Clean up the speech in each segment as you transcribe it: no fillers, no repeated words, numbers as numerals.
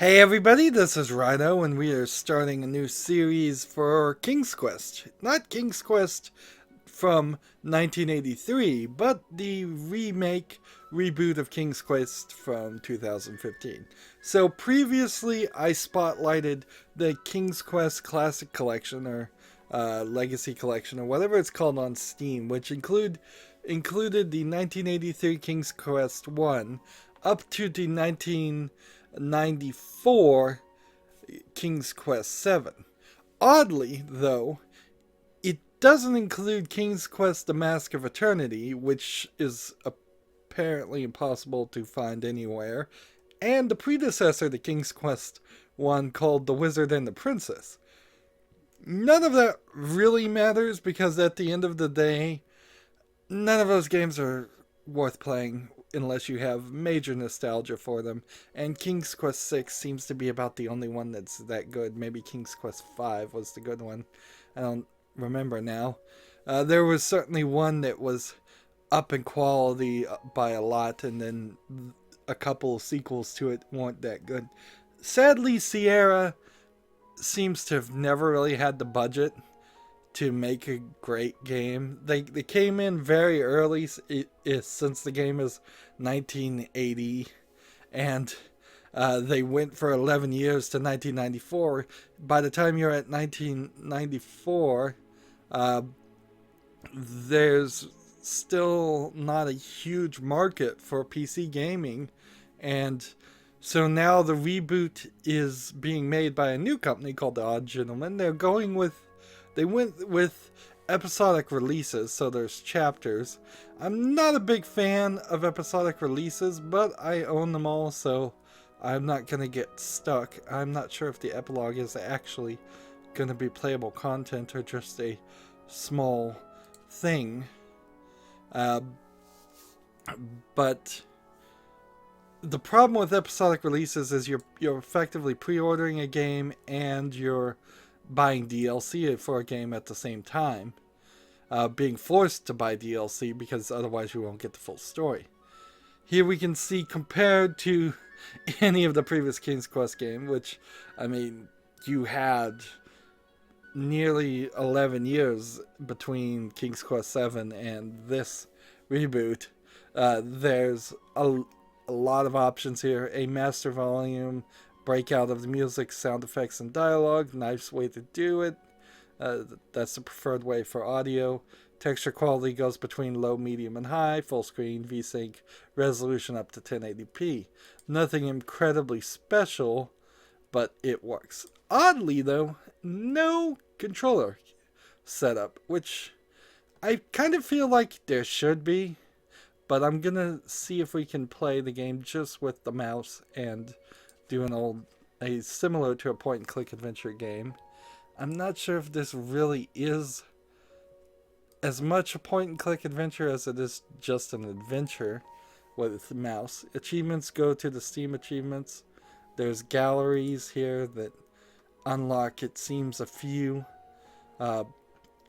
Hey everybody, this is Rydo, and we are starting a new series for King's Quest. Not King's Quest from 1983, but the reboot of King's Quest from 2015. So previously I spotlighted the King's Quest Classic Collection, or Legacy Collection, or whatever it's called on Steam, which included the 1983 King's Quest 1 up to the 1994 King's Quest 7. Oddly, though, it doesn't include King's Quest The Mask of Eternity, which is apparently impossible to find anywhere, and the predecessor to King's Quest 1 called The Wizard and the Princess. None of that really matters because at the end of the day, none of those games are worth playing unless you have major nostalgia for them. And King's Quest 6 seems to be about the only one that's that good. Maybe King's Quest 5 was the good one. I don't remember now. There was certainly one that was up in quality by a lot, and then a couple of sequels to it weren't that good. Sadly, Sierra seems to have never really had the budget to make a great game. They came in very early, since the game is 1980, and they went for 11 years to 1994. By the time you're at 1994, there's still not a huge market for PC gaming, and so now the reboot is being made by a new company called The Odd Gentleman. They went with episodic releases, so there's chapters. I'm not a big fan of episodic releases, but I own them all, so I'm not going to get stuck. I'm not sure if the epilogue is actually going to be playable content or just a small thing. But the problem with episodic releases is you're effectively pre-ordering a game and you're buying DLC for a game at the same time, being forced to buy DLC because otherwise you won't get the full story. Here we can see, compared to any of the previous King's Quest game, which, I mean, you had nearly 11 years between King's Quest 7 and this reboot. There's a lot of options here. A master volume, breakout of the music, sound effects, and dialogue. Nice way to do it. That's the preferred way for audio. Texture quality goes between low, medium, and high. Full screen, VSync, resolution up to 1080p. Nothing incredibly special, but it works. Oddly, though, no controller setup, which I kind of feel like there should be, but I'm gonna see if we can play the game just with the mouse and do a similar to a point and click adventure game. I'm not sure if this really is as much a point and click adventure as it is just an adventure with the mouse. Achievements go to the Steam achievements. There's galleries here that unlock, it seems, a few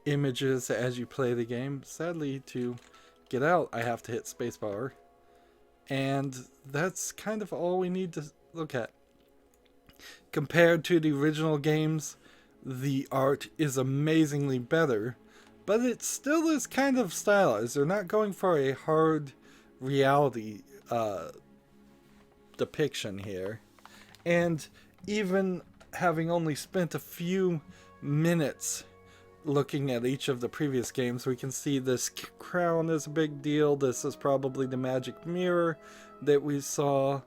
images as you play the game. Sadly, to get out, I have to hit spacebar. And that's kind of all we need to look at. Compared to the original games, the art is amazingly better, but it still is kind of stylized. They're not going for a hard reality depiction here. And even having only spent a few minutes looking at each of the previous games, we can see this crown is a big deal. This is probably the magic mirror that we saw.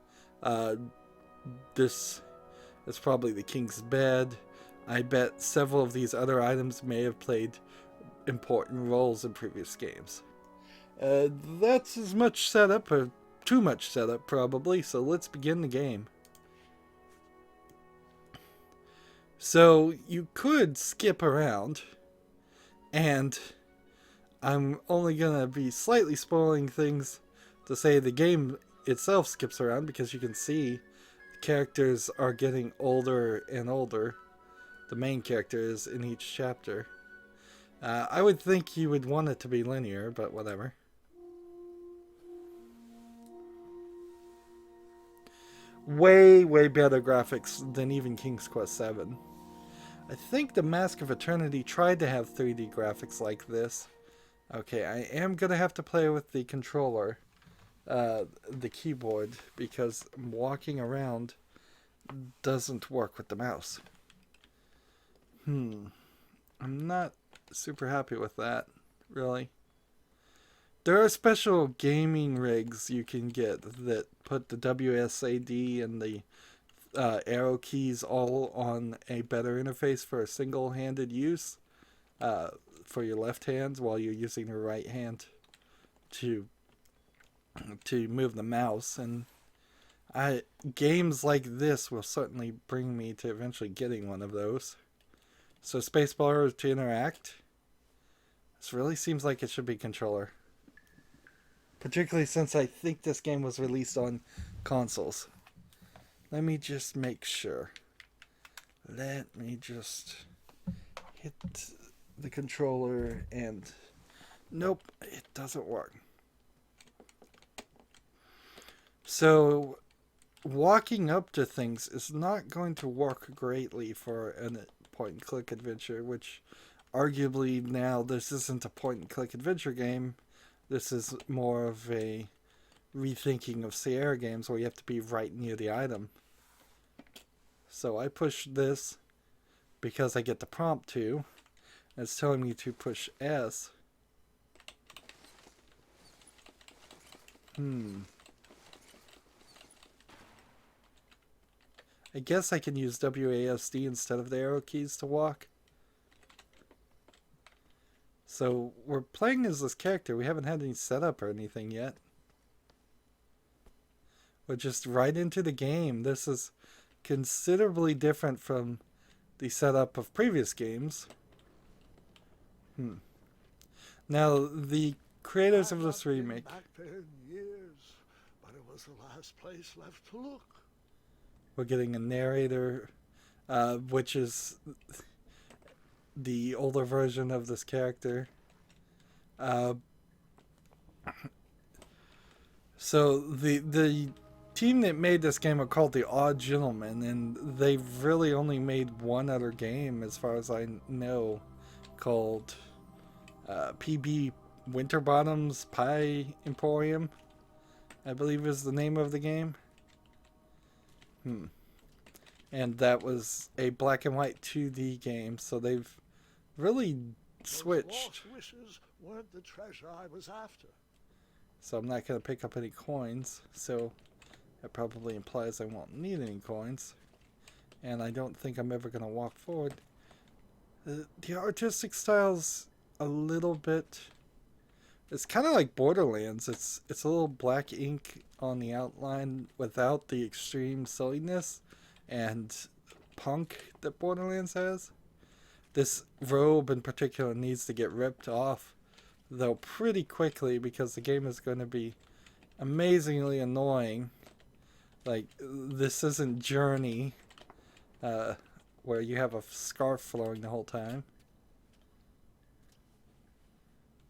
This is probably the king's bed. I bet several of these other items may have played important roles in previous games. That's as much setup, or too much setup probably, so let's begin the game. So you could skip around, and I'm only gonna be slightly spoiling things to say the game itself skips around, because you can see characters are getting older and older. The main characters in each chapter. I would think you would want it to be linear, but whatever. way, way better graphics than even King's Quest 7. I think the Mask of Eternity tried to have 3D graphics like this. Okay, I am going to have to play with the controller, the keyboard, because walking around doesn't work with the mouse. I'm not super happy with that, really. There are special gaming rigs you can get that put the WSAD and the arrow keys all on a better interface for a single-handed use for your left hand while you're using your right hand to move the mouse. And games like this will certainly bring me to eventually getting one of those. So spacebar to interact. This really seems like it should be controller. Particularly since I think this game was released on consoles. Let me just make sure. Let me just hit the controller and... Nope, it doesn't work. So, walking up to things is not going to work greatly for a point-and-click adventure, which arguably now this isn't a point-and-click adventure game. This is more of a rethinking of Sierra games where you have to be right near the item. So I push this because I get the prompt to. It's telling me to push S. I guess I can use WASD instead of the arrow keys to walk. So we're playing as this character. We haven't had any setup or anything yet. We're just right into the game. This is considerably different from the setup of previous games. Now, the creators of this remake... Back there in years, but it was the last place left to look. We're getting a narrator, which is the older version of this character. So the team that made this game are called the Odd Gentlemen, and they've really only made one other game, as far as I know, called PB Winterbottom's Pie Emporium, I believe is the name of the game. And that was a black and white 2D game, so they've really switched. Those lost wishes weren't the treasure I was after. So I'm not going to pick up any coins, so that probably implies I won't need any coins. And I don't think I'm ever going to walk forward. The artistic style's a little bit... It's kind of like Borderlands. It's a little black ink on the outline without the extreme silliness and punk that Borderlands has. This robe in particular needs to get ripped off, though, pretty quickly, because the game is going to be amazingly annoying. Like, this isn't Journey, where you have a scarf flowing the whole time.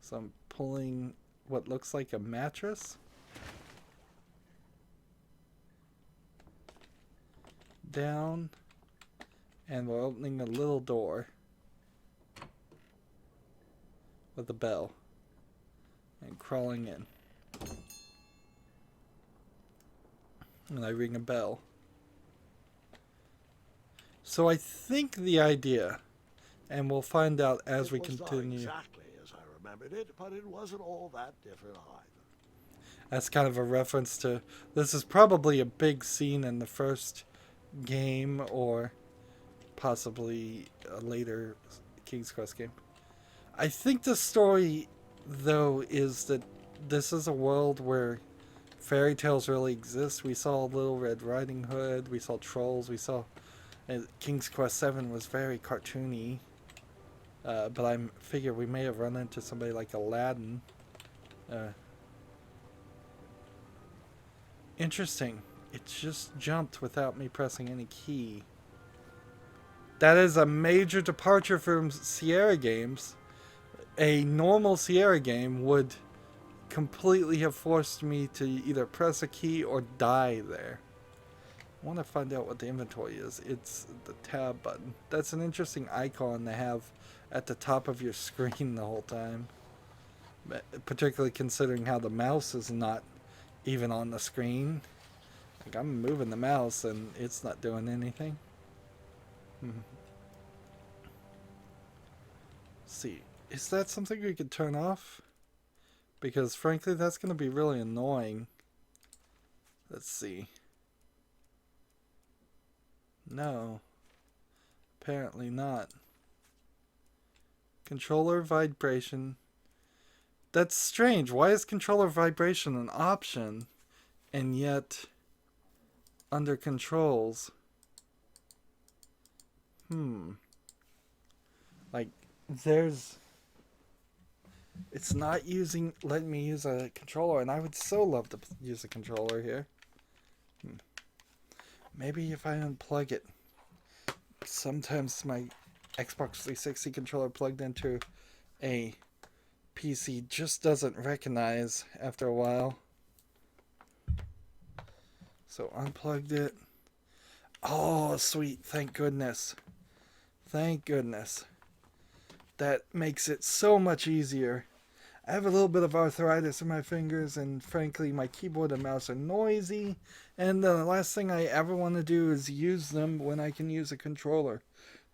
So I'm pulling what looks like a mattress down, and we're opening a little door with a bell and crawling in. And I ring a bell. So I think the idea, and we'll find out as we continue. It was not exactly as I remembered it, but it wasn't all that different either. That's kind of a reference to, this is probably a big scene in the first game, or possibly a later King's Quest game. I think the story, though, is that this is a world where fairy tales really exist. We saw Little Red Riding Hood, we saw trolls, we saw... King's Quest 7 was very cartoony. But I figure we may have run into somebody like Aladdin. Interesting. It just jumped without me pressing any key. That is a major departure from Sierra games. A normal Sierra game would completely have forced me to either press a key or die there. I want to find out what the inventory is. It's the tab button. That's an interesting icon to have at the top of your screen the whole time. Particularly considering how the mouse is not even on the screen. Like, I'm moving the mouse and it's not doing anything. See, is that something we could turn off? Because frankly, that's going to be really annoying. Let's see. No. Apparently not. Controller vibration. That's strange. Why is controller vibration an option? And yet, under controls. Like, there's... It's not letting me use a controller, and I would so love to use a controller here. Maybe if I unplug it. Sometimes my Xbox 360 controller plugged into a PC just doesn't recognize after a while. So unplugged it. Oh, sweet. Thank goodness. Thank goodness. That makes it so much easier. I have a little bit of arthritis in my fingers, and frankly, my keyboard and mouse are noisy, and the last thing I ever want to do is use them when I can use a controller.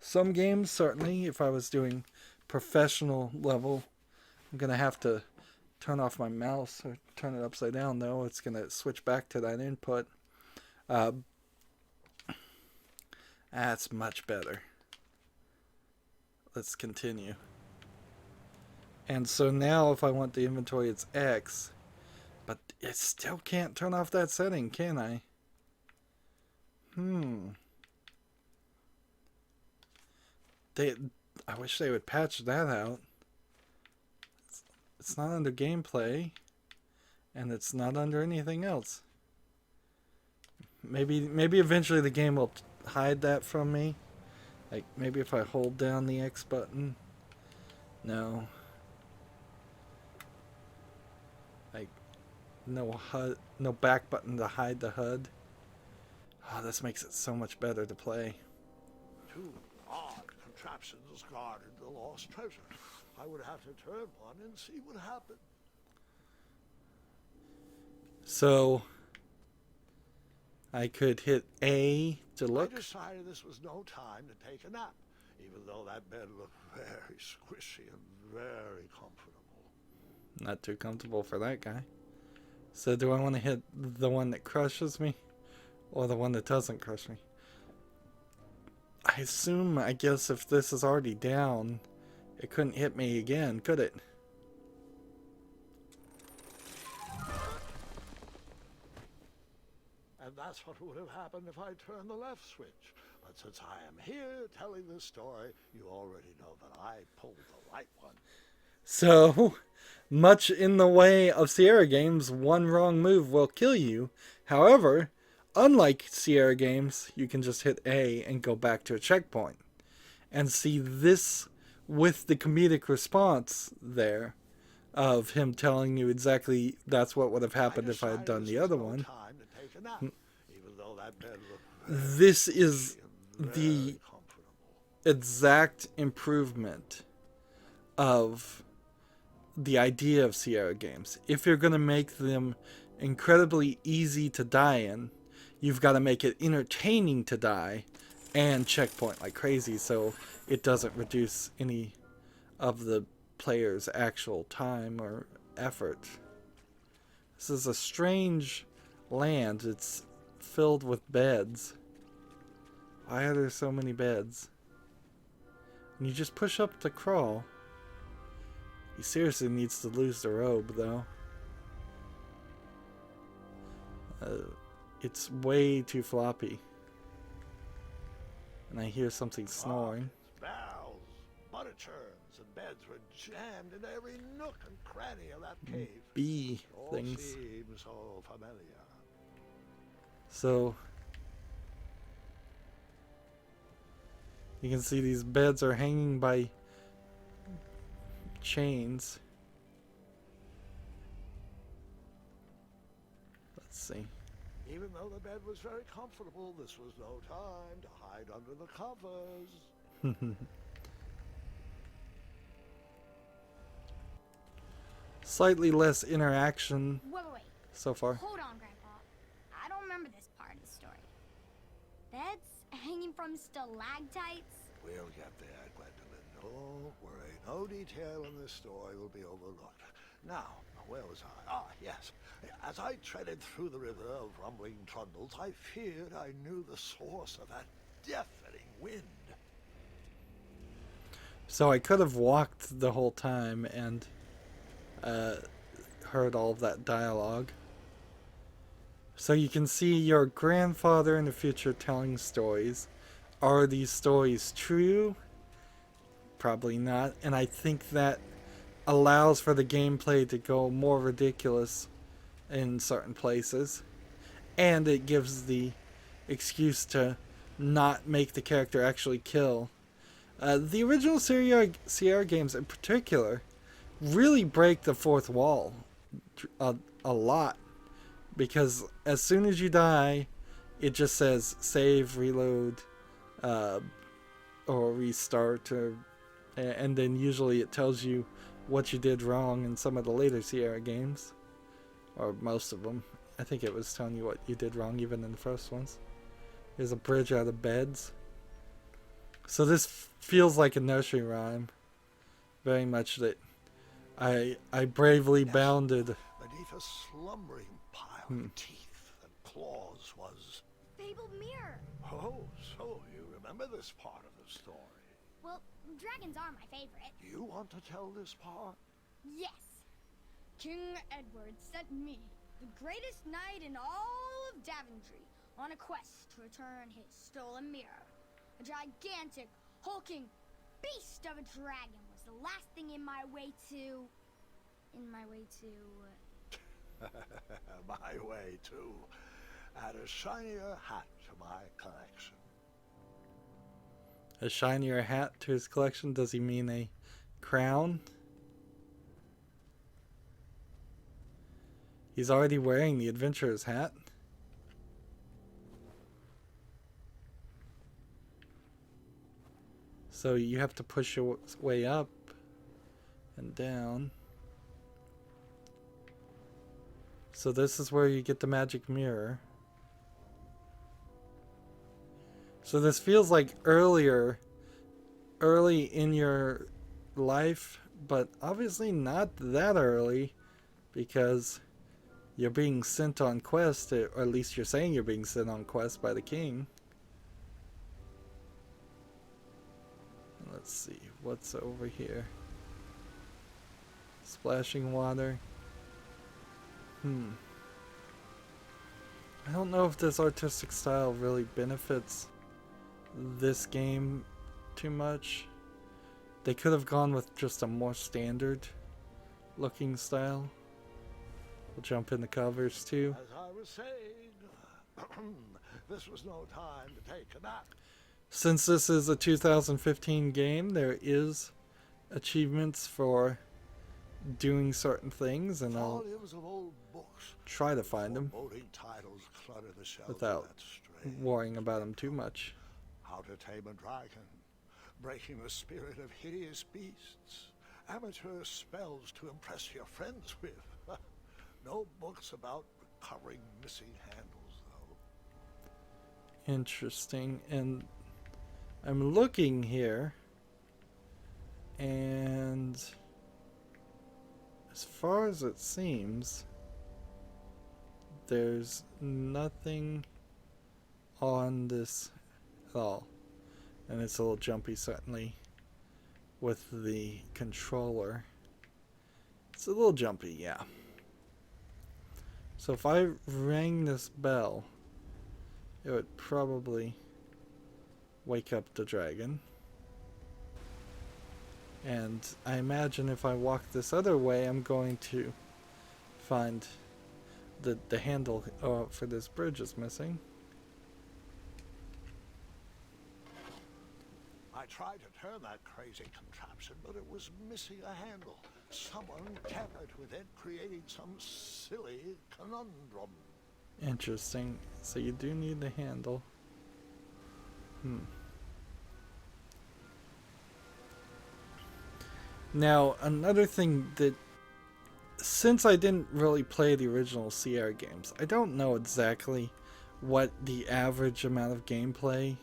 Some games, certainly, if I was doing professional level, I'm going to have to turn off my mouse or turn it upside down, though. It's going to switch back to that input. That's much better. Let's continue. And so now if I want the inventory, it's X. But it still can't turn off that setting, can I? I wish they would patch that out. It's not under gameplay. And it's not under anything else. Maybe eventually the game will hide that from me. Like, maybe if I hold down the X button. No. Like, no HUD, no back button to hide the HUD. Oh, this makes it so much better to play. Two odd contraptions guarded the lost treasure. I would have to turn one and see what happened. So, I could hit A to look. I decided this was no time to take a nap, even though that bed looked very squishy and very comfortable. Not too comfortable for that guy. So do I want to hit the one that crushes me? Or the one that doesn't crush me? I guess if this is already down, it couldn't hit me again, could it? And that's what would have happened if I turned the left switch. But since I am here telling this story, you already know that I pulled the right one. So, much in the way of Sierra games, one wrong move will kill you. However, unlike Sierra games, you can just hit A and go back to a checkpoint. And see this with the comedic response there of him telling you exactly that's what would have happened if I had done the other one. This is the exact improvement of the idea of Sierra games. If you're going to make them incredibly easy to die in, you've got to make it entertaining to die and checkpoint like crazy so it doesn't reduce any of the player's actual time or effort. This is a strange land. It's filled with beds. Why are there so many beds? And you just push up to crawl. He seriously needs to lose the robe, though. It's way too floppy. And I hear something snoring. Barrels, butter churns, and beds were jammed into every nook and cranny of that cave. Bee things. All seems so familiar. So you can see these beds are hanging by chains. Let's see. Even though the bed was very comfortable, this was no time to hide under the covers. Slightly less interaction Wait. so far. Hold on, Grandpa. I don't remember this part of the story. Beds hanging from stalactites? We'll get there, Gwendolyn. Don't worry. No detail in this story will be overlooked. Now, where was I? Ah, yes. As I treaded through the river of rumbling trundles, I feared I knew the source of that deafening wind. So I could have walked the whole time and heard all of that dialogue. So you can see your grandfather in the future telling stories. Are these stories true? Probably not. And I think that allows for the gameplay to go more ridiculous in certain places. And it gives the excuse to not make the character actually kill. The original Sierra games in particular really break the fourth wall a lot. Because as soon as you die, it just says save, reload, or restart, and then usually it tells you what you did wrong in some of the later Sierra games, or most of them. I think it was telling you what you did wrong even in the first ones. There's a bridge out of beds. So this feels like a nursery rhyme, very much that I bravely bounded. Beneath a slumbering pile of teeth and claws was... Fabled mirror. Oh, so you remember this part of the story. Well, dragons are my favorite. You want to tell this part? Yes. King Edward sent me, the greatest knight in all of Daventry, on a quest to return his stolen mirror. A gigantic, hulking beast of a dragon was the last thing in my way to... My way, too. Add a shinier hat to my collection. A shinier hat to his collection? Does he mean a crown? He's already wearing the adventurer's hat. So you have to push your way up and down. So this is where you get the magic mirror. So this feels like early in your life, but obviously not that early, because you're being sent on quest, or at least you're saying you're being sent on quest by the king. Let's see, what's over here? Splashing water. I don't know if this artistic style really benefits this game too much. They could have gone with just a more standard looking style. We'll jump in the covers too. As I was saying, this was no time to take a nap. Since this is a 2015 game, there is achievements for doing certain things, and I'll Volumes of old books. try to find them Foreboding titles clutter the shelves without of that strange worrying about them too much. How to Tame a Dragon, Breaking the Spirit of Hideous Beasts, Amateur Spells to Impress Your Friends with. No books about recovering missing handles, though. Interesting. And I'm looking here, and as far as it seems, there's nothing on this at all. And it's a little jumpy, certainly, with the controller. It's a little jumpy, yeah. So if I rang this bell, it would probably wake up the dragon. And I imagine if I walk this other way, I'm going to find the handle for this bridge is missing. I tried to turn that crazy contraption, but it was missing a handle. Someone tampered with it, creating some silly conundrum. Interesting. So you do need the handle. Now, another thing that, since I didn't really play the original Sierra games, I don't know exactly what the average amount of gameplay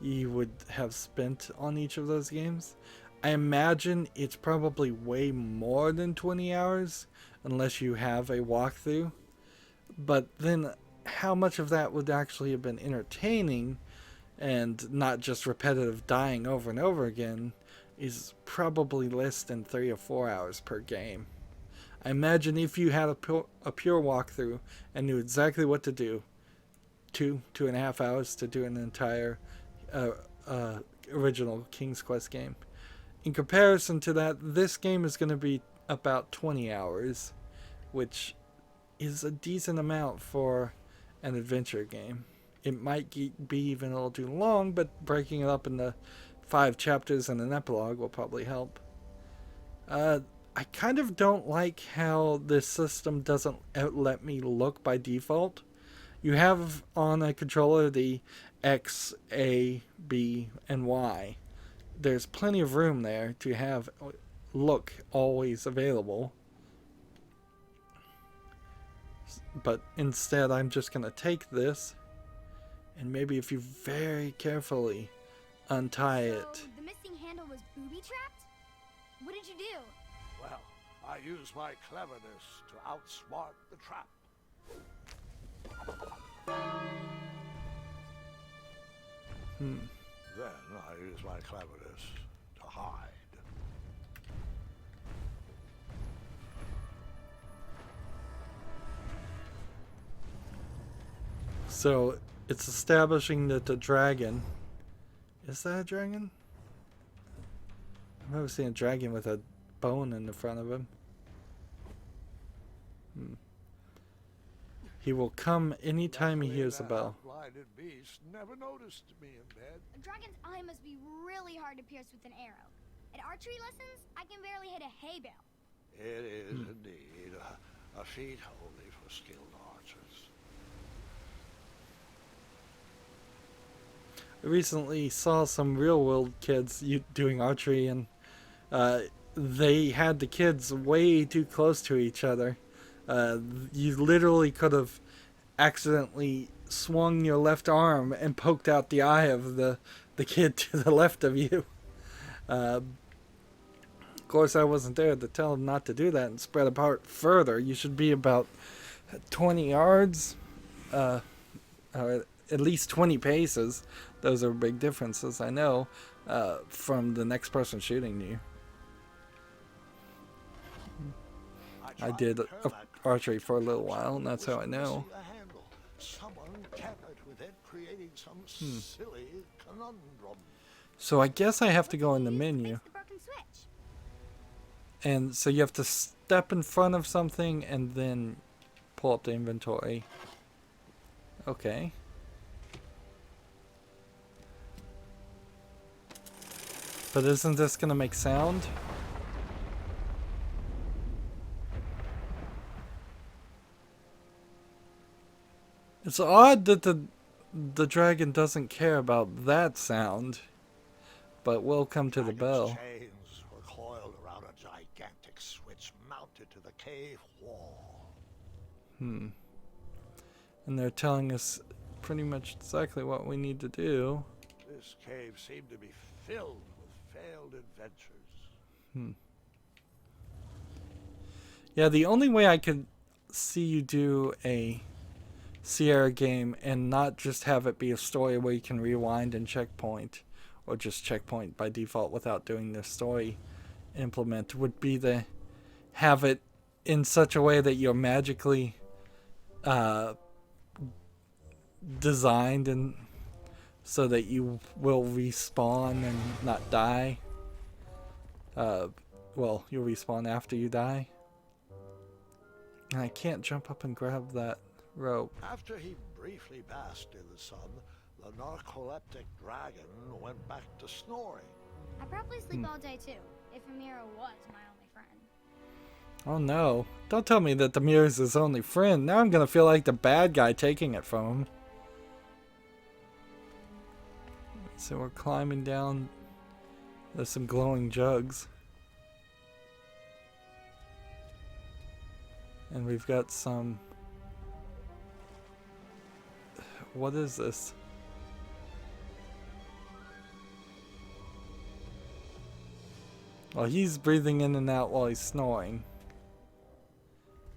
you would have spent on each of those games. I imagine it's probably way more than 20 hours, unless you have a walkthrough. But then, how much of that would actually have been entertaining and not just repetitive dying over and over again is probably less than 3 or 4 hours per game. I imagine if you had a pure walkthrough and knew exactly what to do, 2.5 hours to do an entire original King's Quest game. In comparison to that, this game is going to be about 20 hours, which is a decent amount for an adventure game. It might be even a little too long, but breaking it up into 5 chapters and an epilogue will probably help. I kind of don't like how this system doesn't let me look by default. You have on a controller the X, A, B, and Y. There's plenty of room there to have look always available. But instead, I'm just going to take this, and maybe if you very carefully untie it. So the missing handle was booby-trapped? What did you do? Well, I used my cleverness to outsmart the trap. Then I used my cleverness to hide. So it's establishing that the dragon. Is that a dragon? I've never seen a dragon with a bone in the front of him. He will come anytime he hears a bell. Blinded beast never noticed me in bed. A dragon's eye must be really hard to pierce with an arrow. At archery lessons, I can barely hit a hay bale. It is indeed a feat only for skilled archers. I recently saw some real world kids doing archery, and they had the kids way too close to each other. You literally could have accidentally swung your left arm and poked out the eye of the kid to the left of you. Of course, I wasn't there to tell them not to do that and spread apart further. You should be about 20 yards, or at least 20 paces. Those are big differences, I know, from the next person shooting you. I did archery for a little while, and that's how I know. Someone tampered with it, creating some silly conundrum. So I guess I have to go in the menu. Fix the broken switch. And so you have to step in front of something and then pull up the inventory. Okay. But isn't this going to make sound? It's odd that the dragon doesn't care about that sound. But we'll come to the bell. Chains were coiled around a gigantic switch mounted to the cave wall. And they're telling us pretty much exactly what we need to do. This cave seemed to be filled with failed adventures. Yeah, the only way I could see you do a Sierra game and not just have it be a story where you can rewind and checkpoint, or just checkpoint by default without doing the story implement, would be to have it in such a way that you're magically designed and so that you will respawn and not die. Well, you'll respawn after you die. And I can't jump up and grab that rope. After he briefly basked in the sun, the narcoleptic dragon went back to snoring. I probably sleep all day too, if Amira was my only friend. Oh no. Don't tell me that the mirror is his only friend. Now I'm gonna feel like the bad guy taking it from him. So we're climbing down. There's some glowing jugs. And we've got some... What is this? Well, he's breathing in and out while he's snoring.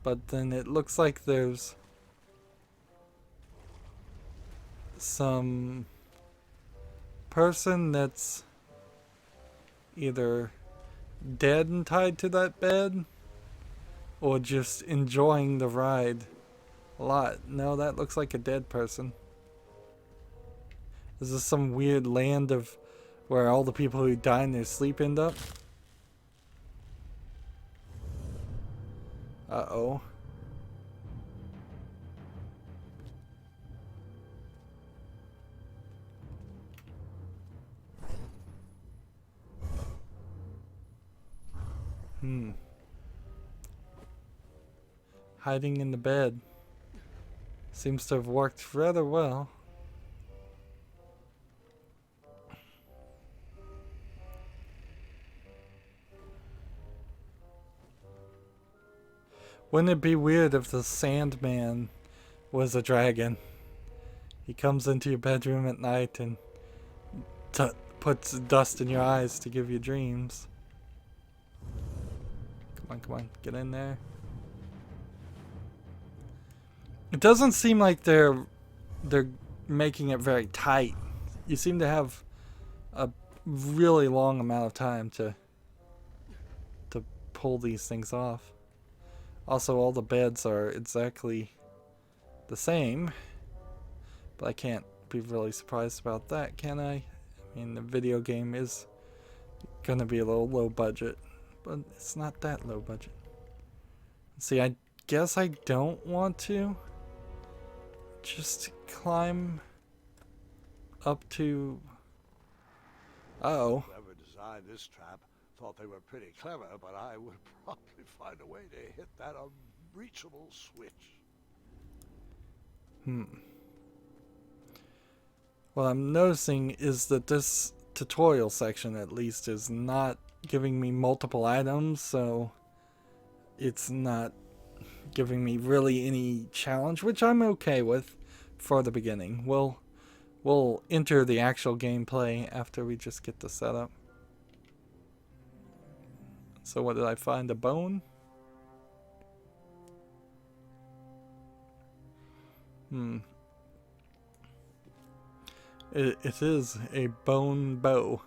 But then it looks like there's some person that's either dead and tied to that bed or just enjoying the ride a lot. No, that looks like a dead person. Is this some weird land of where all the people who die in their sleep end up? Uh-oh. Hiding in the bed. Seems to have worked rather well. Wouldn't it be weird if the Sandman was a dragon? He comes into your bedroom at night and puts dust in your eyes to give you dreams. Come on, get in there. It doesn't seem like they're making it very tight. You seem to have a really long amount of time to pull these things off. Also, all the beds are exactly the same, but I can't be really surprised about that, can I? I mean, the video game is gonna be a little low budget, but it's not that low budget. See, I guess I don't want to just climb up to... Uh-oh. Whoever designed this trap thought they were pretty clever, but I would probably find a way to hit that unreachable switch. What I'm noticing is that this tutorial section, at least, is not giving me multiple items, so it's not giving me really any challenge, which I'm okay with for the beginning. We'll enter the actual gameplay after we just get the setup. So what did I find? A bone? It is a bone bow.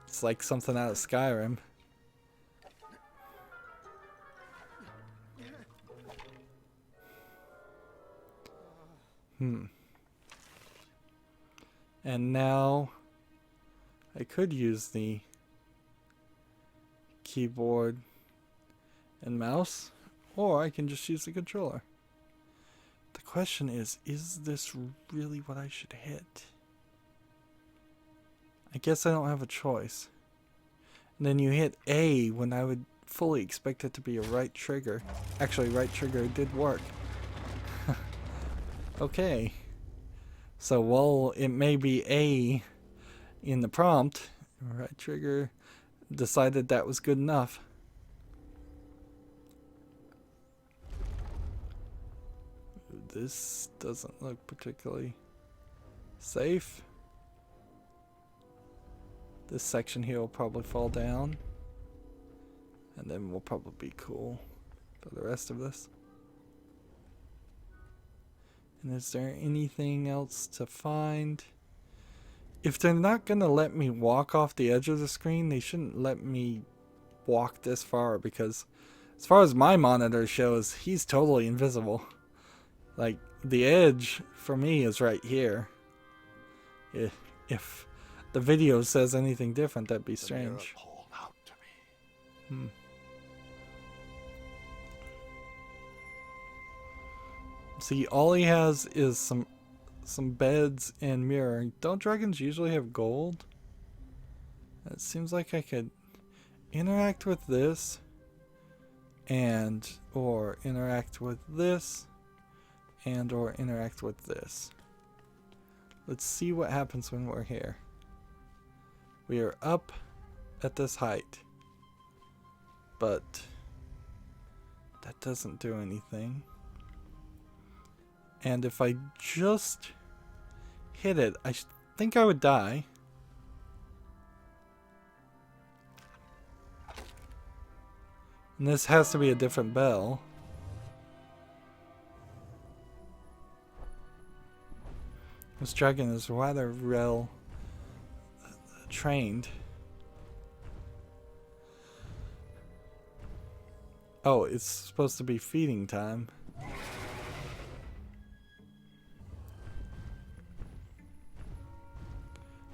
It's like something out of Skyrim. And now I could use the keyboard and mouse, or I can just use the controller. The question is this really what I should hit? I guess I don't have a choice. And then you hit A when I would fully expect it to be a right trigger. Actually, right trigger did work. Okay. So, while it may be A in the prompt, right trigger decided that was good enough. This doesn't look particularly safe. This section here will probably fall down. And then we'll probably be cool for the rest of this. And is there anything else to find? If they're not going to let me walk off the edge of the screen, they shouldn't let me walk this far, because as far as my monitor shows, he's totally invisible. Like, the edge for me is right here. If the video says anything different, that'd be strange. Called out to me. See, all he has is some beds and mirror. Don't dragons usually have gold? It seems like I could interact with this. and or interact with this, and or interact with this. Let's see what happens when we're here. We are up at this height, but that doesn't do anything. And if I just hit it, I think I would die. And this has to be a different bell. This dragon is rather well trained. Oh, it's supposed to be feeding time.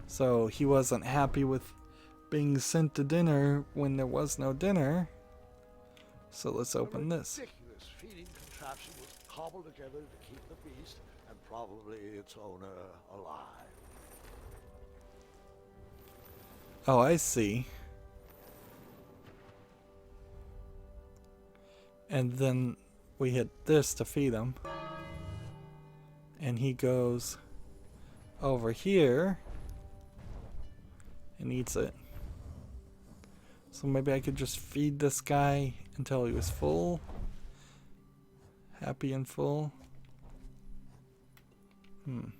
So he wasn't happy with being sent to dinner when there was no dinner. So let's open this. A ridiculous feeding contraption was cobbled together to keep the beast and probably its owner alive. Oh, I see. And then we hit this to feed him. And he goes over here and eats it. So maybe I could just feed this guy until he was full. Happy and full. And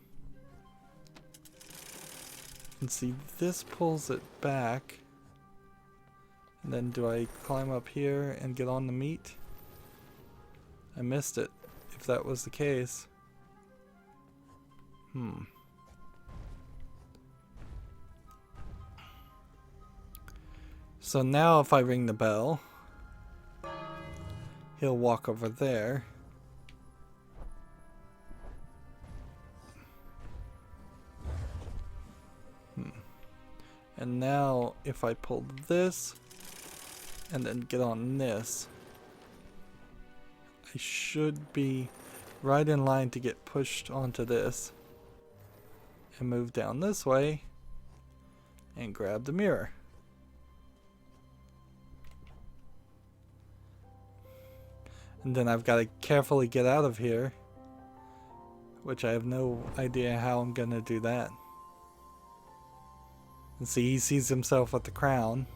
see, this pulls it back. And then do I climb up here and get on the meat? I missed it, if that was the case. So now if I ring the bell, he'll walk over there. And now if I pull this and then get on this, I should be right in line to get pushed onto this and move down this way and grab the mirror. And then I've got to carefully get out of here, which I have no idea how I'm going to do that. And see, he sees himself with the crown.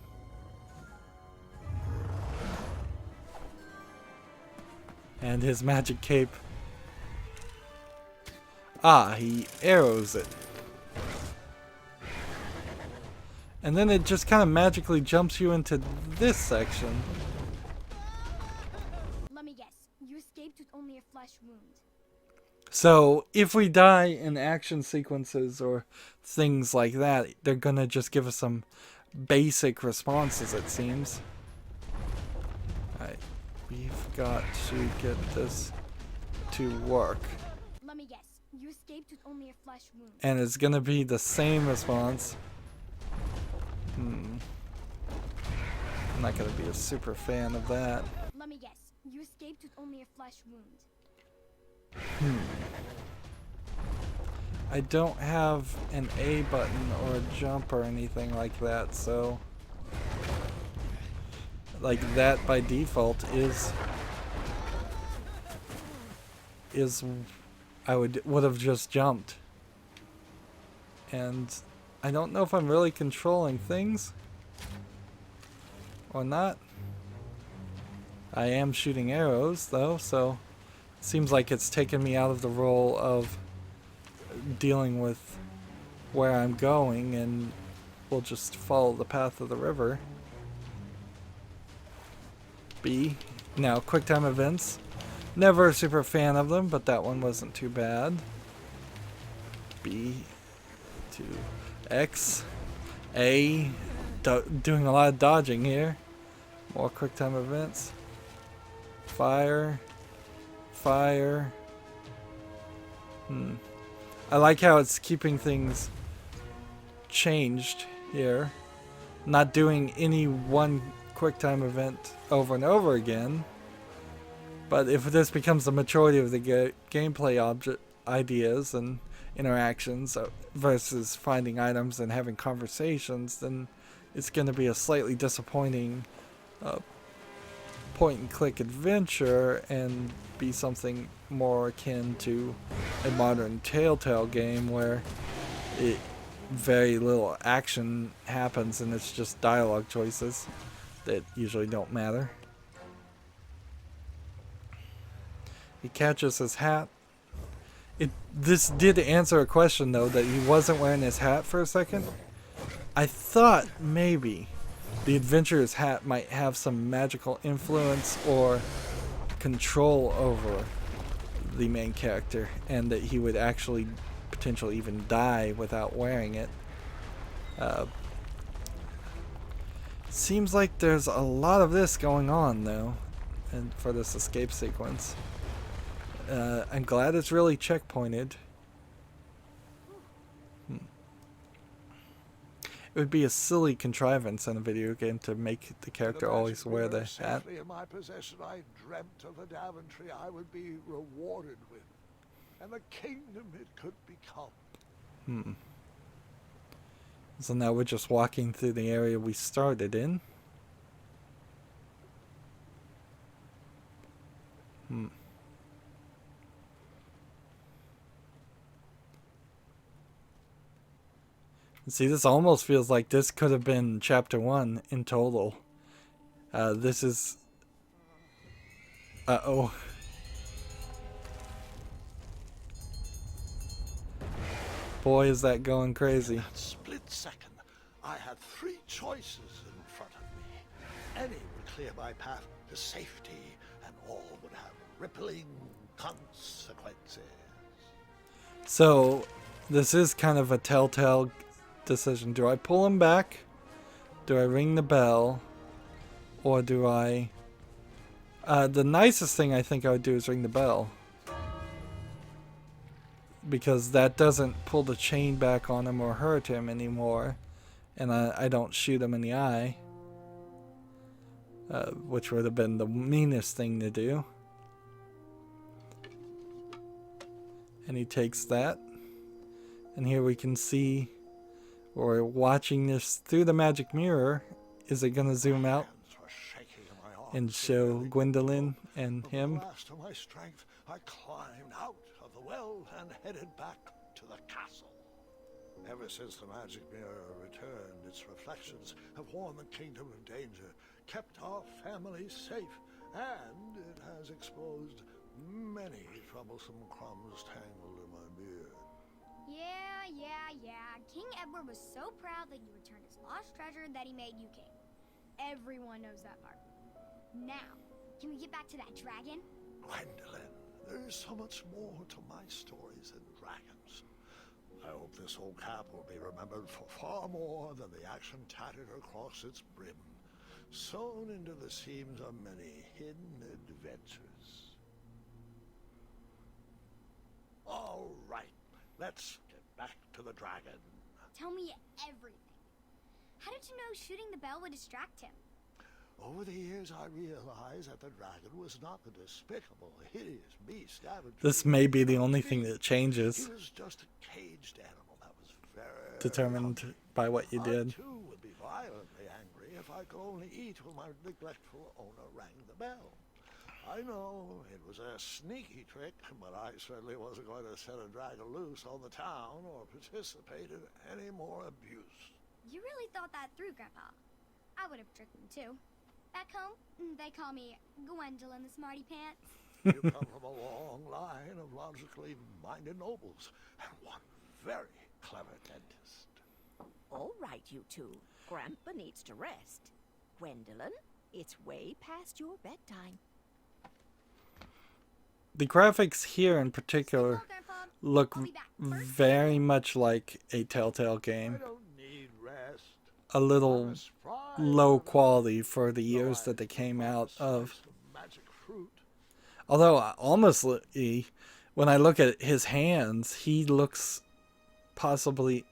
And his magic cape. Ah, he arrows it. And then it just kind of magically jumps you into this section. Let me guess. You escaped with only a flesh wound. So, if we die in action sequences or things like that, they're gonna just give us some basic responses, it seems. Alright, we've got to get this to work. Let me guess. You escaped with only a flesh wound. And it's gonna be the same response. I'm not gonna be a super fan of that. Let me guess. You escaped with only a flesh wound. I don't have an A button or a jump or anything like that, so like that by default is I would have just jumped. And I don't know if I'm really controlling things or not. I am shooting arrows though, so it seems like it's taken me out of the role of dealing with where I'm going, and we'll just follow the path of the river. B. Now, QuickTime events. Never a super fan of them, but that one wasn't too bad. B to X. A. Doing a lot of dodging here. More QuickTime events. Fire. Fire. I like how it's keeping things changed here. Not doing any one QuickTime event over and over again. But if this becomes the majority of the gameplay ideas and interactions versus finding items and having conversations, then it's going to be a slightly disappointing point and click adventure and be something more akin to a modern Telltale game where very little action happens and it's just dialogue choices that usually don't matter. He catches his hat. This did answer a question though, that he wasn't wearing his hat for a second. I thought maybe the adventurer's hat might have some magical influence or control over the main character, and that he would actually potentially even die without wearing it. Seems like there's a lot of this going on though, and for this escape sequence. I'm glad it's really checkpointed. It would be a silly contrivance in a video game to make the character always wear the hat. In my possession, I dreamt of the Daventry I would be rewarded with, and the kingdom it could become. So now we're just walking through the area we started in. See, this almost feels like this could have been chapter 1 in total. This is... Uh-oh. Boy, is that going crazy. In that split second, I had 3 choices in front of me. Any would clear my path to safety, and all would have rippling consequences. So, this is kind of a telltale decision. Do I pull him back? Do I ring the bell? Or do I... the nicest thing I think I would do is ring the bell. Because that doesn't pull the chain back on him or hurt him anymore. And I don't shoot him in the eye. Which would have been the meanest thing to do. And he takes that. And here we can see... We're watching this through the magic mirror. Is it going to zoom out and show Gwendolyn and him? With the last of my strength, I climbed out of the well and headed back to the castle. Ever since the magic mirror returned, its reflections have warned the kingdom of danger, kept our family safe, and it has exposed many troublesome crumbs tangled in my beard. Yeah. King Edward was so proud that you returned his lost treasure that he made you king. Everyone knows that part. Now, can we get back to that dragon? Gwendolyn, there is so much more to my stories than dragons. I hope this old cap will be remembered for far more than the action tattered across its brim, sewn into the seams of many hidden adventures. All right, let's get back to the dragon. Tell me everything. How did you know shooting the bell would distract him? Over the years, I realized that the dragon was not the despicable, hideous beast Daventry. This may be the only thing that changes. He was just a caged animal that was very Determined by what you did. I, too, would be violently angry if I could only eat when my neglectful owner rang the bell. I know it was a sneaky trick, but I certainly wasn't going to set a dragon loose on the town or participate in any more abuse. You really thought that through, Grandpa. I would have tricked him too. Back home, they call me Gwendolyn the Smarty Pants. You come from a long line of logically minded nobles, and one very clever dentist. All right, you two. Grandpa needs to rest. Gwendolyn, it's way past your bedtime. The graphics here in particular Well, Grandpa, look I'll be back. First, very much like a Telltale game. I don't need rest. A little I'm as spry low as a quality for the though years I that they came might out slice of. some magic fruit. Although, almost, when I look at his hands, he looks possibly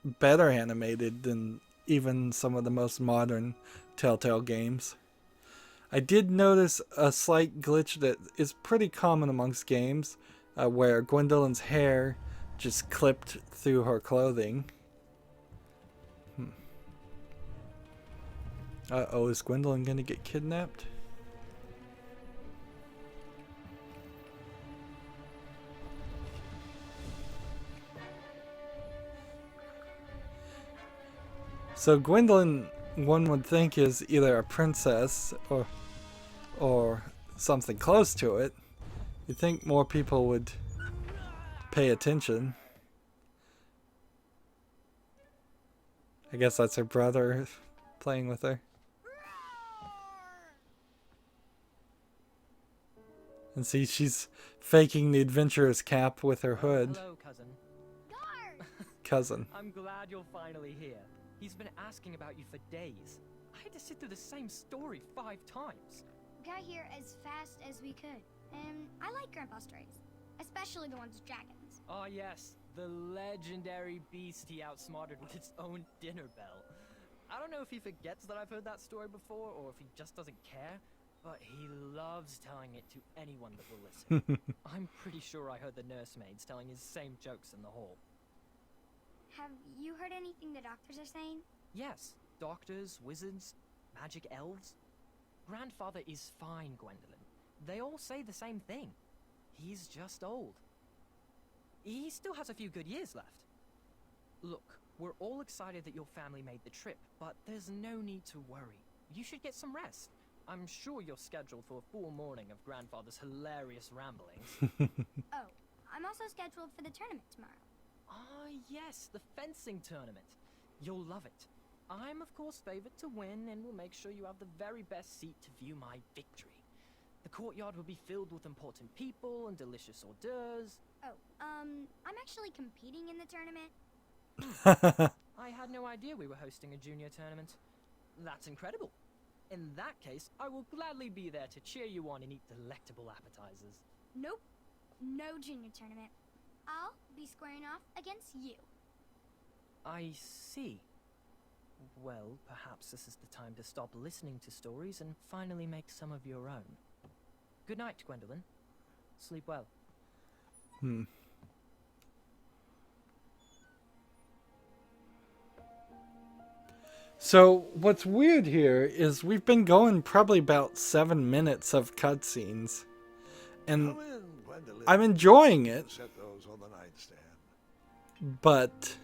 better animated than even some of the most modern Telltale games. I did notice a slight glitch that is pretty common amongst games, where Gwendolyn's hair just clipped through her clothing. Uh-oh, is Gwendolyn gonna get kidnapped? So Gwendolyn, one would think, is either a princess or something close to it. You'd think more people would pay attention. I guess that's her brother playing with her. And see, she's faking the adventurer's cap with her hood. Hello, cousin. Cousin. I'm glad you're finally here. He's been asking about you for days. I had to sit through the same story 5 times. Got here as fast as we could. And I like Grandpa's stories, especially the ones with dragons. Ah, yes, the legendary beast he outsmarted with its own dinner bell. I don't know if he forgets that I've heard that story before, or if he just doesn't care, but he loves telling it to anyone that will listen. I'm pretty sure I heard the nursemaids telling his same jokes in the hall. Have you heard anything the doctors are saying? Yes, doctors, wizards, magic elves. Grandfather is fine, Gwendolyn. They all say the same thing. He's just old. He still has a few good years left. Look, we're all excited that your family made the trip, but there's no need to worry. You should get some rest. I'm sure you're scheduled for a full morning of Grandfather's hilarious ramblings. Oh, I'm also scheduled for the tournament tomorrow. Ah, yes, the fencing tournament. You'll love it. I'm, of course, favored to win, and will make sure you have the very best seat to view my victory. The courtyard will be filled with important people and delicious hors d'oeuvres. Oh, I'm actually competing in the tournament. I had no idea we were hosting a junior tournament. That's incredible. In that case, I will gladly be there to cheer you on and eat delectable appetizers. Nope, no junior tournament. I'll be squaring off against you. I see. Well, perhaps this is the time to stop listening to stories and finally make some of your own. Good night, Gwendolyn. Sleep well. So what's weird here is we've been going probably about 7 minutes of cutscenes, and Come in, Gwendolyn. I'm enjoying it, Set those on the nightstand. but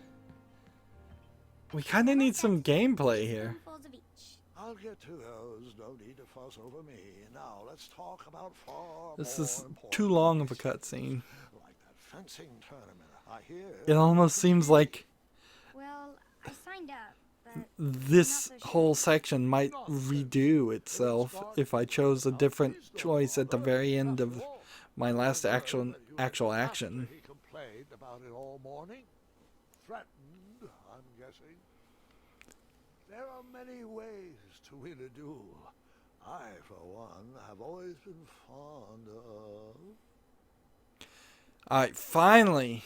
we kind of need some gameplay here. Spoonfuls of each. I'll get to those. No need to fuss over me. Now let's talk about far This more is important too long of a things. cutscene. Like that fencing tournament. I hear. It almost seems like Well, I signed up, but this I'm not so whole sure. section might redo itself if I chose a different choice at the very end of my last actual action. He complained about it all morning. Threatened, I'm guessing. There are many ways to win a duel. I, for one, have always been fond of... Alright, finally!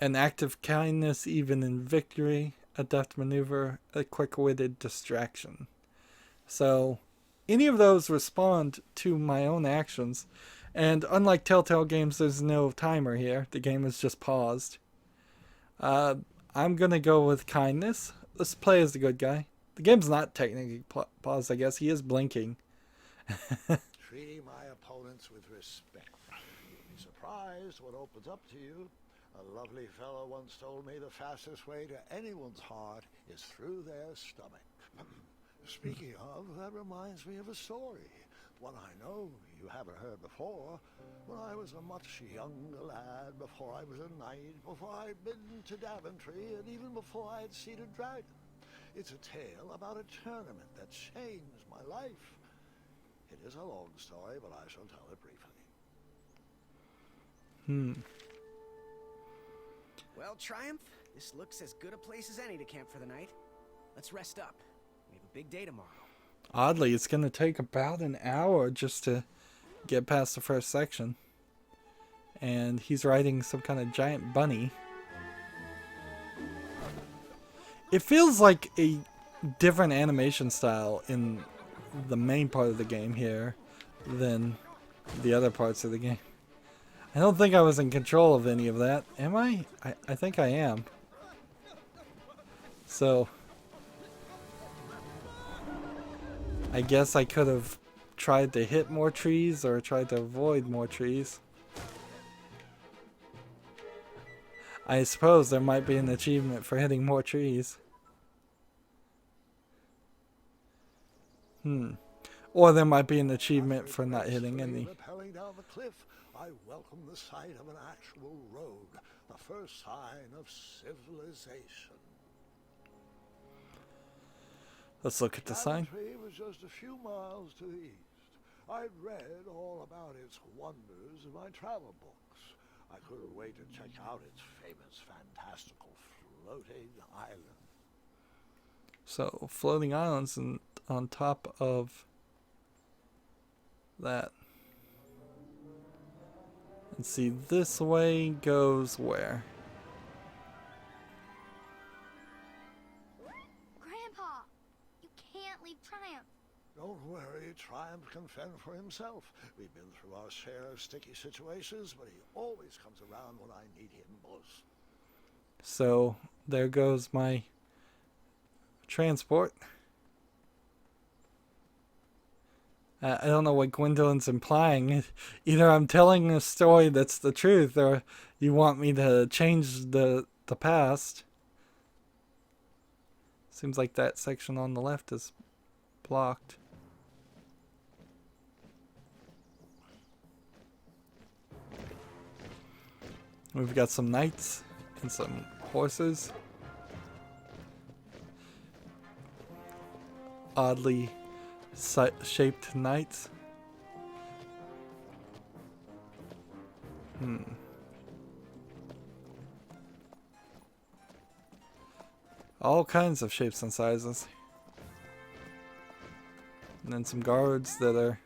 An act of kindness even in victory, a deft maneuver, a quick-witted distraction. So, any of those respond to my own actions. And unlike Telltale games, there's no timer here. The game is just paused. I'm gonna go with kindness. Let's play as the good guy. The game's not technically paused, I guess. He is blinking. Treating my opponents with respect. You'll be surprised what opens up to you. A lovely fellow once told me the fastest way to anyone's heart is through their stomach. Speaking of, that reminds me of a story. One I know you haven't heard before. When I was a much younger lad, before I was a knight, before I'd been to Daventry, and even before I'd seen a dragon. It's a tale about a tournament that changed my life. It is a long story, but I shall tell it briefly. Well, Triumph, this looks as good a place as any to camp for the night. Let's rest up. We have a big day tomorrow. Oddly, it's gonna take about an hour just to get past the first section. And he's riding some kind of giant bunny. It feels like a different animation style in the main part of the game here than the other parts of the game. I don't think I was in control of any of that. Am I? I think I am. So I guess I could have tried to hit more trees or tried to avoid more trees. I suppose there might be an achievement for hitting more trees. Or there might be an achievement After for not hitting gracefully any. rappelling down the cliff, I welcome the sight of an actual road, the first sign of civilization. Let's look at the sign. Daventry was just a few miles to the east. I'd read all about its wonders in my travel books. I couldn't wait to check out its famous, fantastical floating island. So, floating islands and on top of that. And see, this way goes where? Grandpa, you can't leave Triumph. Don't worry, Triumph can fend for himself. We've been through our share of sticky situations, but he always comes around when I need him most. So, there goes my transport. I don't know what Gwendolyn's implying. Either I'm telling a story that's the truth, or you want me to change the past. Seems like that section on the left is blocked. We've got some knights and some horses. Oddly shaped knights. All kinds of shapes and sizes. And then some guards that are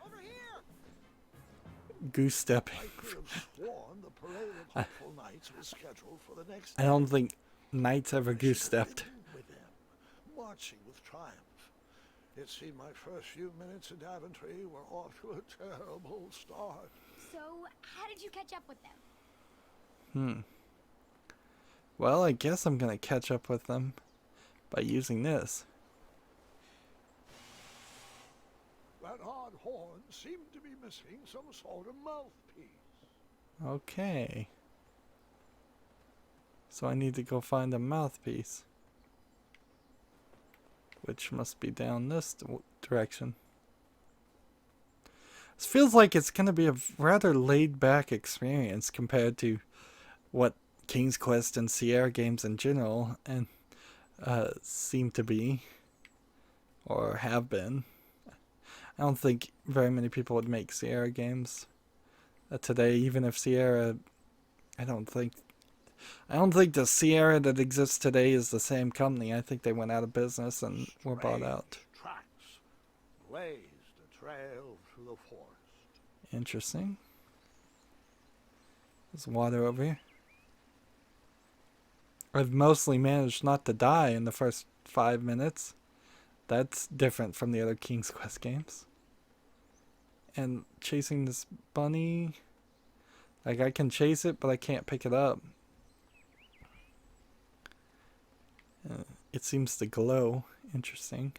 goose stepping. I could have sworn the parade of hopeful knights was scheduled for the next I don't think knights ever goose stepped. with them, marching with Triumph. It seemed my first few minutes in Daventry were off to a terrible start. So, how did you catch up with them? Well, I guess I'm gonna catch up with them by using this. That odd horn seemed to be missing some sort of mouthpiece. Okay. So I need to go find a mouthpiece. Which must be down this direction. This feels like it's going to be a rather laid-back experience compared to what King's Quest and Sierra games in general and seem to be, or have been. I don't think very many people would make Sierra games today, even if Sierra, I don't think the Sierra that exists today is the same company. I think they went out of business and were bought out. Tracks blazed a trail through the forest. Interesting. There's water over here. I've mostly managed not to die in the first 5 minutes. That's different from the other King's Quest games. And chasing this bunny, like I can chase it, but I can't pick it up. It seems to glow. Interesting.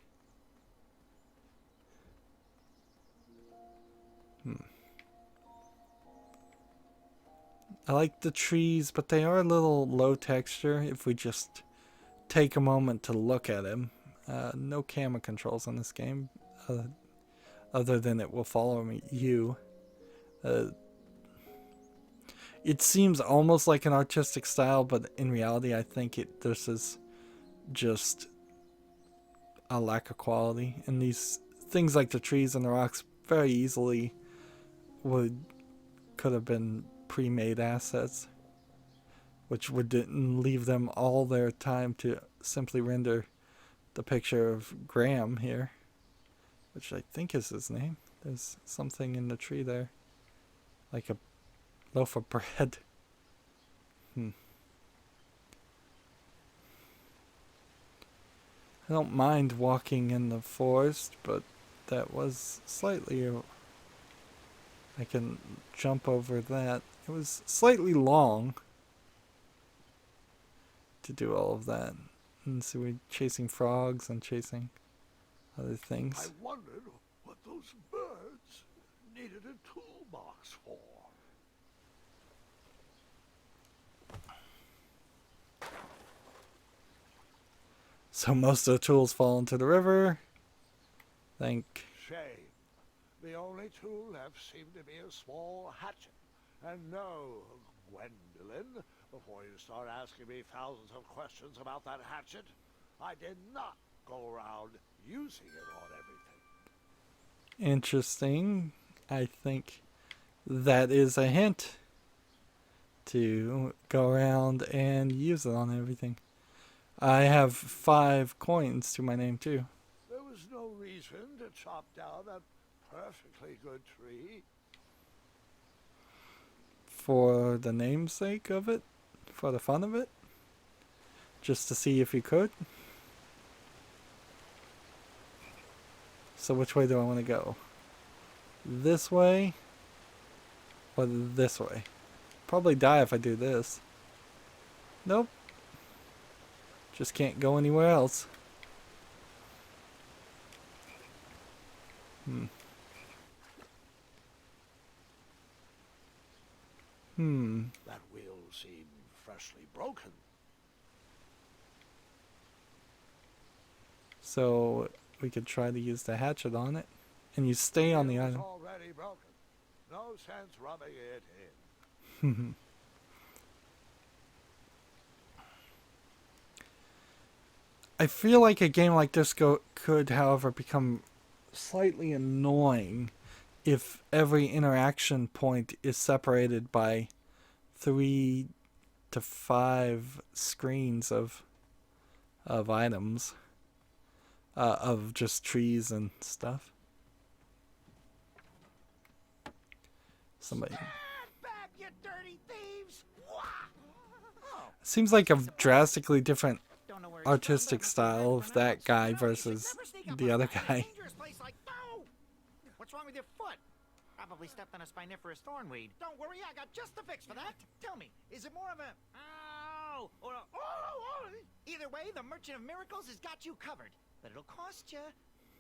I like the trees, but they are a little low texture if we just take a moment to look at them. No camera controls on this game, other than it will follow you. It seems almost like an artistic style, but in reality I think this is just a lack of quality. And these things like the trees and the rocks very easily could have been pre-made assets, which would leave them all their time to simply render the picture of Graham here, which I think is his name. There's something in the tree there, like a loaf of bread. I don't mind walking in the forest, but that was slightly... I can jump over that. It was slightly long to do all of that. And so we're chasing frogs and chasing other things. I wondered what those birds needed a toolbox for. So most of the tools fall into the river. Think. Shame. The only tool left seemed to be a small hatchet. And no, Gwendolyn, before you start asking me thousands of questions about that hatchet, I did not go around using it on everything. Interesting. I think that is a hint to go around and use it on everything. I have 5 coins to my name too. There was no reason to chop down that perfectly good tree. For the namesake of it? For the fun of it? Just to see if you could? So which way do I want to go? This way? Or this way? Probably die if I do this. Nope. Just can't go anywhere else. That wheel seemed freshly broken. So we could try to use the hatchet on it. And you stay on the It was item. already broken. No sense rubbing it in. I feel like a game like this could, however, become slightly annoying if every interaction point is separated by 3 to 5 screens of items, of just trees and stuff. Somebody. Back, you dirty thieves! Seems like a drastically different Don't know where he's artistic from, but style of that guy you should versus never sneak up the on other a guy in a guy. dangerous place like no! What's wrong with your foot? Probably stepped on a spiniferous thornweed. Don't worry, I got just the fix for that. Tell me, is it more of a ow or a oh? Either way, the Merchant of Miracles has got you covered, but it'll cost you.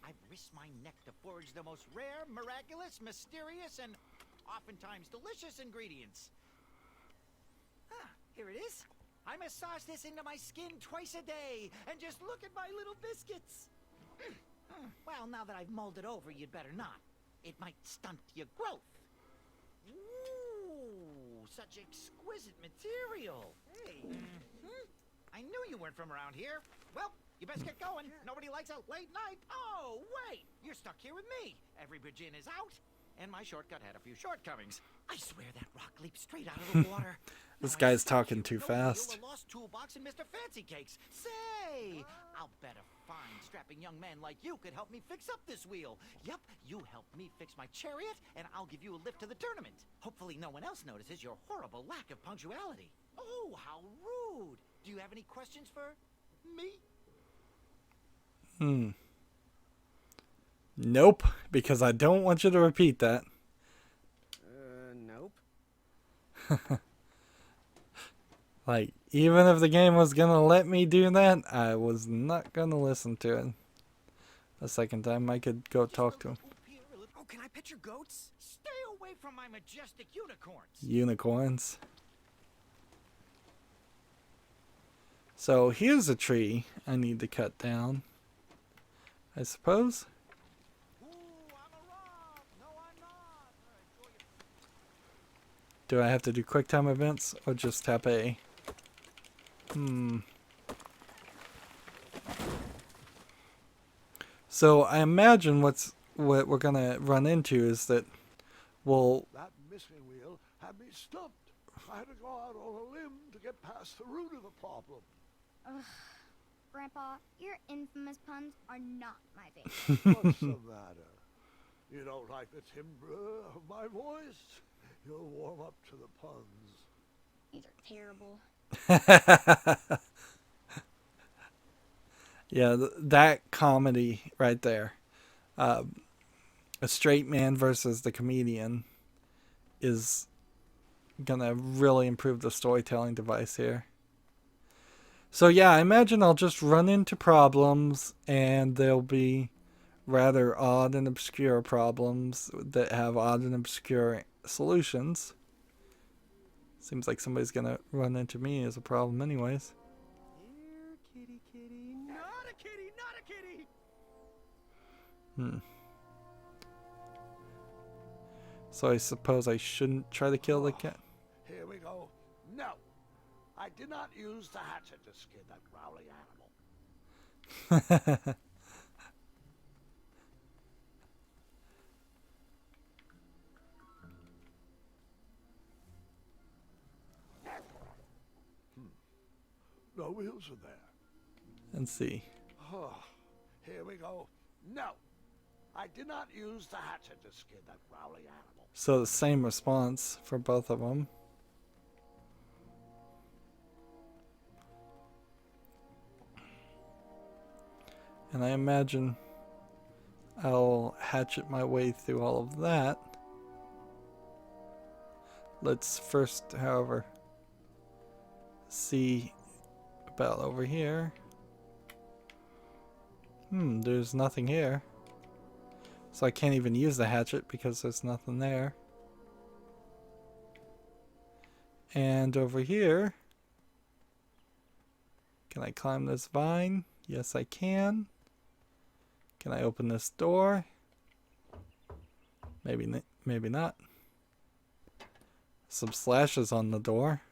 I've risked my neck to forge the most rare, miraculous, mysterious, and oftentimes delicious ingredients. Ah, here it is. I massage this into my skin twice a day, and just look at my little biscuits. Well, now that I've molded over, you'd better not. It might stunt your growth. Ooh, such exquisite material. Hey. I knew you weren't from around here. Well, you best get going. Nobody likes a late night. Oh, wait. You're stuck here with me. Every bridge in is out. And my shortcut had a few shortcomings. I swear that rock leaped straight out of the water. This Now I'm guy's stuck talking here too with no wheel, fast. a lost toolbox, and Mr. Fancy Cakes. Say, I'll bet a fine, strapping young man like you could help me fix up this wheel. Yep, you help me fix my chariot, and I'll give you a lift to the tournament. Hopefully no one else notices your horrible lack of punctuality. Oh, how rude. Do you have any questions for me? Nope, because I don't want you to repeat that. Nope. Like, even if the game was gonna let me do that, I was not gonna listen to it. A second time I could go talk to him. Oh, can I pet your goats? Stay away from my majestic unicorns. Unicorns. So here's a tree I need to cut down, I suppose. Ooh, I'm a rock. No, I'm not. Do I have to do quick time events or just tap A? So I imagine what we're gonna run into is that we'll That missing wheel had me stumped. I had to go out on a limb to get past the root of the problem. Grandpa, your infamous puns are not my favorite. What's the matter? You don't like the timbre of my voice? You'll warm up to the puns. These are terrible. yeah, that comedy right there. A straight man versus the comedian is gonna really improve the storytelling device here. So yeah, I imagine I'll just run into problems and they'll be rather odd and obscure problems that have odd and obscure solutions. Seems like somebody's gonna run into me as a problem anyways. Here, kitty, kitty. Not a kitty, not a kitty. So I suppose I shouldn't try to kill the cat. Here we go. No, I did not use the hatchet to skin that growling animal. No wheels are there. And see. Oh, here we go. No, I did not use the hatchet to skin that growling animal. So the same response for both of them. And I imagine I'll hatchet my way through all of that. Let's first, however, see about over here. There's nothing here. So I can't even use the hatchet because there's nothing there. And over here, can I climb this vine? Yes, I can. Can I open this door? Maybe not. Some slashes on the door.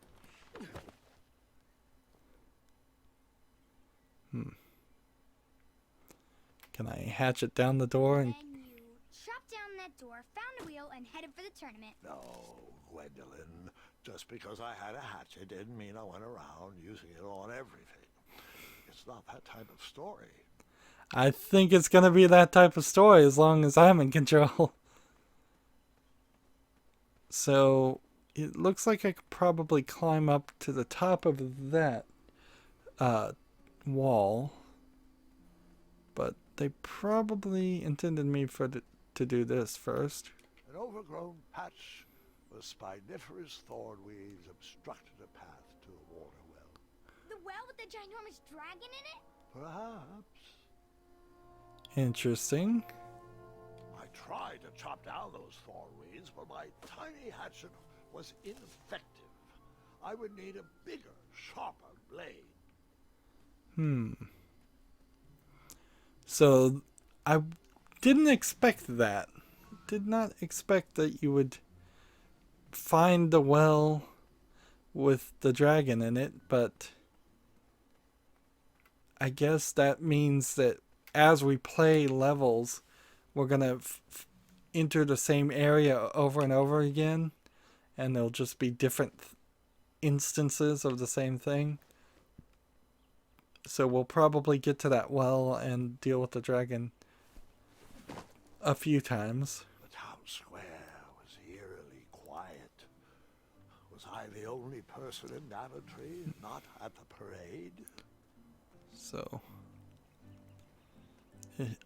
Can I hatchet down the door and... Then you chopped down that door, found a wheel, and headed for the tournament. No, Gwendolyn. Just because I had a hatchet didn't mean I went around using it on everything. It's not that type of story. I think it's gonna be that type of story as long as I'm in control. So it looks like I could probably climb up to the top of that wall, but they probably intended me to do this first. An overgrown patch with spiniferous thornweeds obstructed a path to a water well. The well with the ginormous dragon in it? Perhaps. Interesting. I tried to chop down those thornweeds, but my tiny hatchet was ineffective. I would need a bigger, sharper blade. So I didn't expect that. Did not expect that you would find the well with the dragon in it, but I guess that means that as we play levels, we're gonna enter the same area over and over again, and there'll just be different instances of the same thing. So we'll probably get to that well and deal with the dragon a few times. The town square was eerily quiet. Was I the only person in Daventry not at the parade? So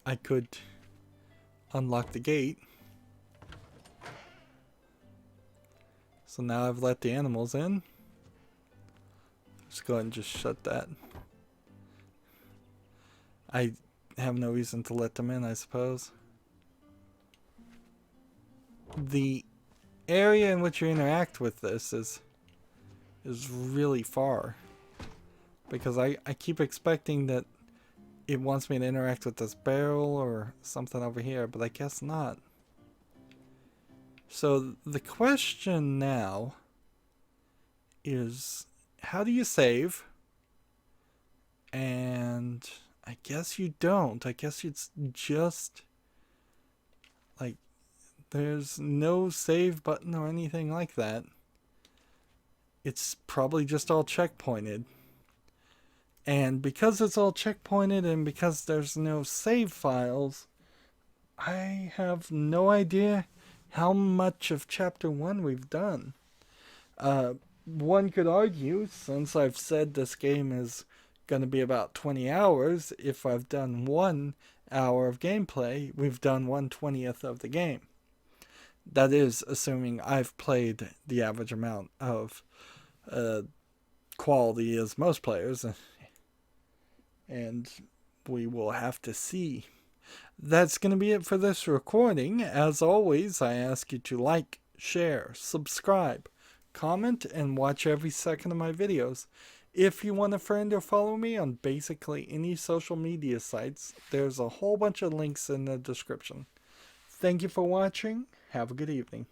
I could unlock the gate. So now I've let the animals in. Let's go ahead and just shut that. I have no reason to let them in, I suppose. The area in which you interact with this is really far. Because I keep expecting that it wants me to interact with this barrel or something over here, but I guess not. So the question now is, how do you save? And I guess you don't. I guess it's just like there's no save button or anything like that. It's probably just all checkpointed. And because it's all checkpointed and because there's no save files, I have no idea how much of Chapter 1 we've done. One could argue, since I've said this game is going to be about 20 hours, if I've done 1 hour of gameplay, we've done 1/20th of the game. That is assuming I've played the average amount of quality as most players. And we will have to see. That's going to be it for this recording. As always, I ask you to like, share, subscribe, comment, and watch every second of my videos. If you want to friend or follow me on basically any social media sites, there's a whole bunch of links in the description. Thank you for watching. Have a good evening.